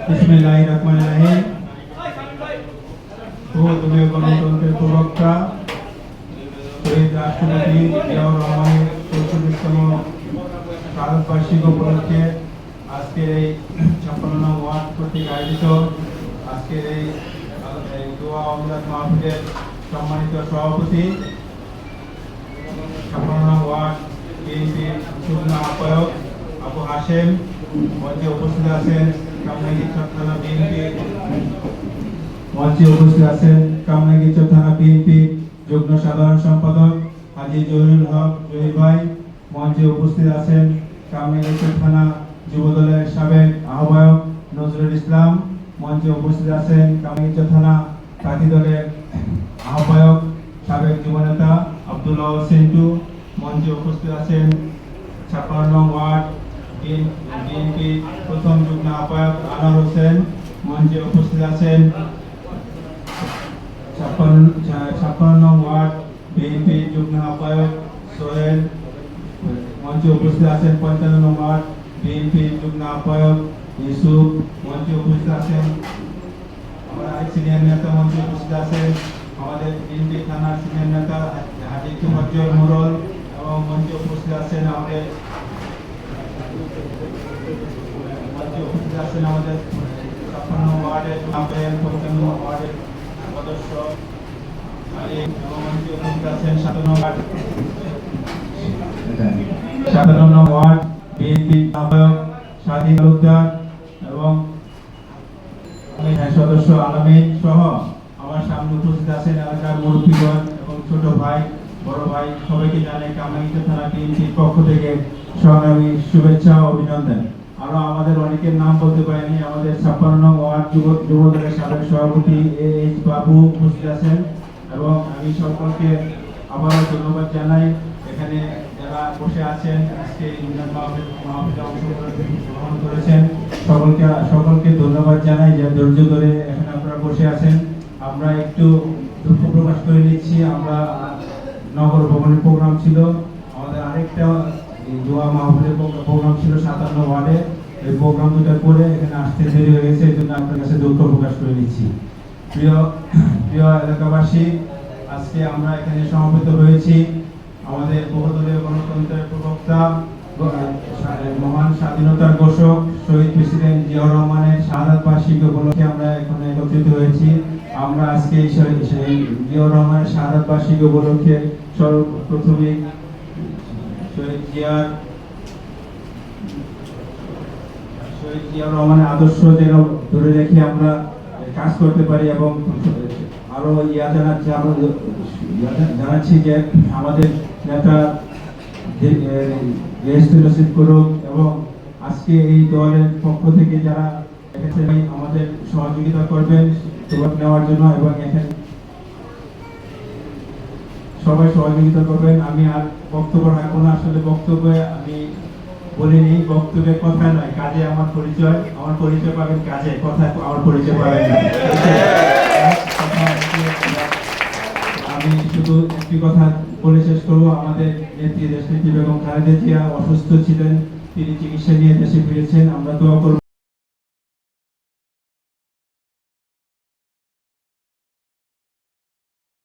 বিসমিল্লাহিররহমানিররহিম। বহুদলীয় গণতন্ত্রের প্রবক্তা শহীদ রাষ্ট্রপতি জিয়াউর রহমানের ৪৪তম ভারতবার্ষিক উপলক্ষে আজকের এই ৫৬ নং ওয়ার্ড কর্তৃক আয়োজিত আজকের এই দোয়া অমলাদ মাহফিলের সম্মানিত সভাপতি ৫৬ নং ওয়ার্ড বিএনপির যুগ্ম আহ্বায়ক আবু হাশেম, মঞ্চে উপস্থিত আছেন কামরাঙ্গীরচর থানা বিএনপি যুগ্ম সাধারণ সম্পাদক হাজী জহিরুল হক জহির ভাই, মঞ্চে উপস্থিত আছেন কামরাঙ্গীরচর থানা যুবদলের সাবেক আহ্বায়ক নজরুল ইসলাম, মঞ্চে উপস্থিত আছেন কামরাঙ্গীরচর থানা প্রার্থী দলের আহ্বায়ক সাবেক যুবনেতা আব্দুল্লাহ সিন্টু, মঞ্চে উপস্থিত আছেন ৫৬ নং ওয়ার্ড বিএনপি প্রথম যুগ্ম আহ্বায়ক আনোয়ার হোসেন, মঞ্চে উপস্থিত আছেন ৫৬ নং ওয়ার্ড বিএনপি যুগ্ম আহ্বায়ক সোহেল, মঞ্চে উপস্থিত আছেন ৫৫ নং ওয়ার্ড বিএনপি যুগ্ম আহ্বায়ক ইউসুফ, মঞ্চে উপস্থিত আছেন আমার আরেক সিনিয়র নেতা, মঞ্চে উপস্থিত আছেন আমাদের বিএনপি থানার সিনিয়র নেতা হাজী তোফাজ্জল মোড়ল, এবং মঞ্চে উপস্থিত আছেন আমাদের ৫৬ ওয়ার্ডের আহ্বায়ক, ৫৫ ওয়ার্ডের সদস্য আলী, এবং মঞ্চে উপস্থিত আছেন ৫৭ নং ওয়ার্ড বিএনপি আহ্বায়ক স্বাধীন তালুকদার এবং সদস্য আলামিন সহ আমার সামনে উপস্থিত আছেন এলাকার মুরব্বীগণ এবং ছোট ভাই বড় ভাই, সবাইকে জানাই কামরাঙ্গীরচর থানা বিএনপির পক্ষ থেকে সংগ্রামী শুভেচ্ছা ও অভিনন্দন। আরো আমাদের অনেকের নাম বলতে পারিনি, আমাদের ৫৬ নং ওয়ার্ড যুবদলের সাবেক সভাপতি এইচ বাবু উপস্থিত আছেন, এবং আমি সকলকে আবারও ধন্যবাদ জানাই এখানে যারা বসে আছেন আজকে মাহফিলে অংশগ্রহণ করেছেন, সকলকে ধন্যবাদ জানাই যে ধৈর্য ধরে এখানে আপনারা বসে আছেন। আমরা একটু দুঃখ প্রকাশ করে নিচ্ছি, আমরা নগর ভবনের প্রোগ্রাম ছিল, আমাদের আরেকটা দোয়া মাহফিলের প্রোগ্রাম ছিল ৫৭ ওয়ার্ডে, এই প্রোগ্রাম দুটো করে এখানে আসতে দেরি হয়ে গেছে, এই জন্য আপনার কাছে দুঃখ প্রকাশ করে নিচ্ছি। প্রিয় এলাকাবাসী, আজকে আমরা এখানে সমবেত হয়েছি আমাদের বহুদলীয় গণতন্ত্রের প্রবক্তা মহান স্বাধীনতার ঘোষক শহীদ প্রেসিডেন্ট জিয়াউর রহমানের শাহাদাত বার্ষিকী উপলক্ষে আমরা এখানে একত্রিত হয়েছি। আমরা আজকে জিয়াউর রহমানের শাহাদাত বার্ষিকী উপলক্ষে সর্বপ্রথমে শহীদ জিয়াউর রহমানের আদর্শ যেন ধরে রেখে আমরা কাজ করতে পারি, এবং আরো জানাচ্ছি যে আমাদের নেতা নসিব করুক, এবং আজকে এই দলের পক্ষ থেকে যারা আমাদের সহযোগিতা করবেন নেওয়ার জন্য, এবং এখানে সবাই সহযোগিতা করবেন। আমি আর বক্তব্য রাখবো না, আসলে বক্তব্যে আমি বলিনি, বক্তব্যের কথা নয়, কাজে আমার পরিচয় পাবেন কাজে, কথা আমার পরিচয় পাবেন না। আমি শুধু একটি কথা বলে শেষ করবো, আমাদের নেত্রী দেশনেত্রী বেগম খালেদা জিয়া অসুস্থ ছিলেন, তিনি চিকিৎসা নিয়ে দেশে ফিরেছেন, আমরা দোয়া করব